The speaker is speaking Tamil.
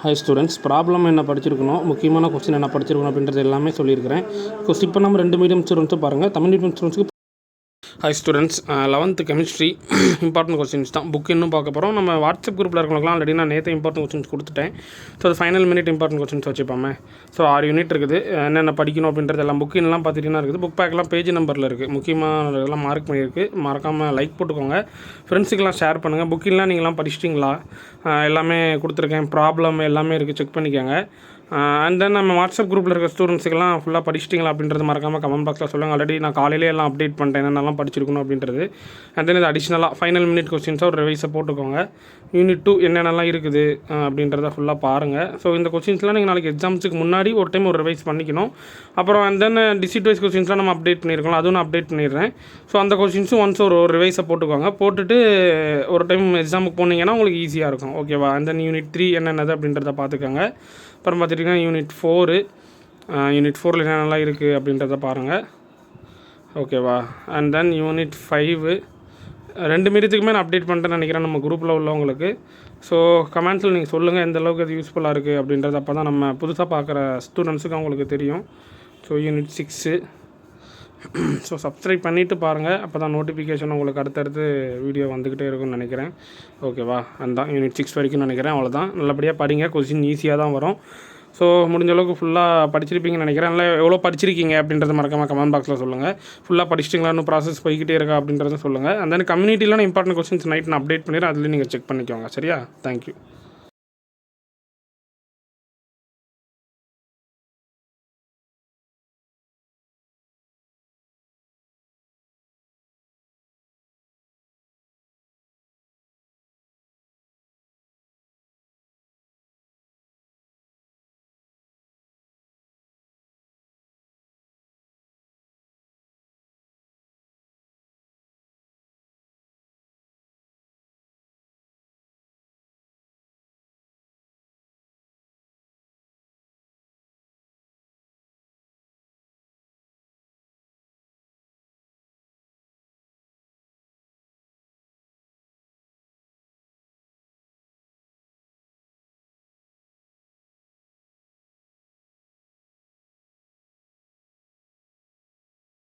ஹாய் ஸ்டூடெண்ட்ஸ், ப்ராப்ளம் என்ன படிச்சிருக்கணும், முக்கியமான கொஸ்டின் என்ன படிச்சிருக்கணும் அப்படின்றது எல்லாமே சொல்லியிருக்கிறேன். இப்போ நம்ம 2 மீடியம் ஸ்டூடெண்ட்ஸும் பாருங்கள். தமிழ் மீடியம் ஸ்டூடெண்ட்ஸ்க்கு hi students, 11th chemistry important questions தான். புக் இன்னும் பார்க்க போகிறோம். நம்ம வாட்ஸ்அப் குரூப்பில் இருக்கவங்களாம் ஆல்ரெடி நான் நேற்று இம்பார்ட்டன்ட் கொஸ்டின்ஸ் கொடுத்துட்டேன். ஸோ அது ஃபைனல் மினிட் இம்பார்ட்டன்ட் கொஸ்டின்ஸ் வச்சுப்பாமே. ஸோ 6 யூனிட் இருக்குது. என்னென்ன படிக்கணும் அப்படின்றது எல்லாம் புக்கின்லாம் பார்த்துட்டிங்கன்னா இருக்குது. புக் பேக்கெலாம் பேஜ் நம்பரில் இருக்குது. முக்கியமாக இதெல்லாம் மார்க் பண்ணியிருக்கு. மறக்காமல் லைக் போட்டுக்கோங்க. ஃப்ரெண்ட்ஸுக்கெல்லாம் ஷேர் பண்ணுங்கள். புக்கின்லாம் நீங்களாம் படிச்சிட்டிங்களா? எல்லாமே கொடுத்துருக்கேன். ப்ராப்ளம் எல்லாமே இருக்குது, செக் பண்ணிக்கோங்க. அண்ட் தென் நம்ம வாட்ஸ்அப் குரூப்பில் இருக்க ஸ்டூடெண்ட்ஸுக்கெல்லாம் ஃபுல்லாக படிச்சிட்டிங்களா அப்படின்றது மறக்காமல் கமெண்ட் பாக்ஸில் சொல்லுங்கள். ஆல்ரெடி நான் காலையிலே எல்லாம் அப்டேட் பண்ணிட்டேன், என்னென்னலாம் படிச்சிருக்கணும் அப்படின்றது. அண்ட் தென் இது அடிஷ்னலாக ஃபைனல் மினிட் கொஸ்டின்ஸாக ஒரு ரிவைஸை போட்டுக்கோங்க. யூனிட் 2 என்னென்னலாம் இருக்குது அப்படின்றத ஃபுல்லாக பாருங்கள். ஸோ இந்த கொஸ்டின்ஸ்லாம் நீங்கள் நாளைக்கு எக்ஸாம்ஸுக்கு முன்னாடி ஒரு டைம் ஒரு ரிவைஸ் பண்ணிக்கணும். அப்புறம் அண்ட் தென் டிஸ்ட்ரிக்ட் வைஸ் கொஸ்டின்ஸ்லாம் நம்ம அப்டேட் பண்ணியிருக்கோம், அதுவும் நான் அப்டேட் பண்ணிடுறேன். ஸோ அந்த கொஸ்டின்ஸும் ஒன்ஸ் ஒரு ரிவைஸை போட்டுக்கோங்க. போட்டுட்டு ஒரு டைம் எக்ஸாமுக்கு போனீங்கன்னா உங்களுக்கு ஈஸியாக இருக்கும். ஓகேவா? அண்ட் தென் யூனிட் 3 என்னென்னது அப்படின்றத பார்த்துக்கோங்க. அப்புறம் பார்த்துட்டிங்கன்னா யூனிட் 4 என்னென்னலாம் இருக்குது அப்படின்றத பாருங்கள். ஓகேவா? அண்ட் தென் யூனிட் 5 2 மீடியத்துக்குமே நான் அப்டேட் பண்ணிட்டேன்னு நினைக்கிறேன் நம்ம குரூப்பில் உள்ளவங்களுக்கு. ஸோ கமெண்ட்ஸில் நீங்கள் சொல்லுங்கள் எந்த அளவுக்கு அது யூஸ்ஃபுல்லாக இருக்குது அப்படின்றது. அப்போ தான் நம்ம புதுசாக பார்க்குற ஸ்டூடெண்ட்ஸுக்கு அவங்களுக்கு தெரியும். ஸோ யூனிட் 6 ஸோ சப்ஸ்கிரைப் பண்ணிவிட்டு பாருங்கள். அப்போ தான் நோட்டிஃபிகேஷன் உங்களுக்கு அடுத்தடுத்து வீடியோ வந்துக்கிட்டே இருக்கும்னு நினைக்கிறேன். ஓகேவா? அதுதான் யூனிட் 6 வரைக்கும் நினைக்கிறேன். அவ்வளோதான். நல்லபடியாக படிங்க. கொஸ்டின் ஈஸியாக தான் வரும். ஸோ முடிஞ்ச அளவுக்கு ஃபுல்லாக படிச்சிருப்பீங்கன்னு நினைக்கிறேன். நல்லா எவ்வளோ படிச்சிருக்கீங்க அப்படின்றத மறக்காமல் கமெண்ட் பாக்ஸில் சொல்லுங்கள். ஃபுல்லாக படிச்சிட்டிங்களா, இன்னும் ப்ராசஸ் போய்கிட்டே இருக்கா அப்படின்றத சொல்லுங்கள். அந்த கம்யூனிட்டியில் இம்பார்ட்டன்ட் கொஸ்டின்ஸ் நைட் நான் அப்டேட் பண்ணிடுறேன். அதில் நீங்கள் செக் பண்ணிக்கோங்க. சரியா? தேங்க்யூ.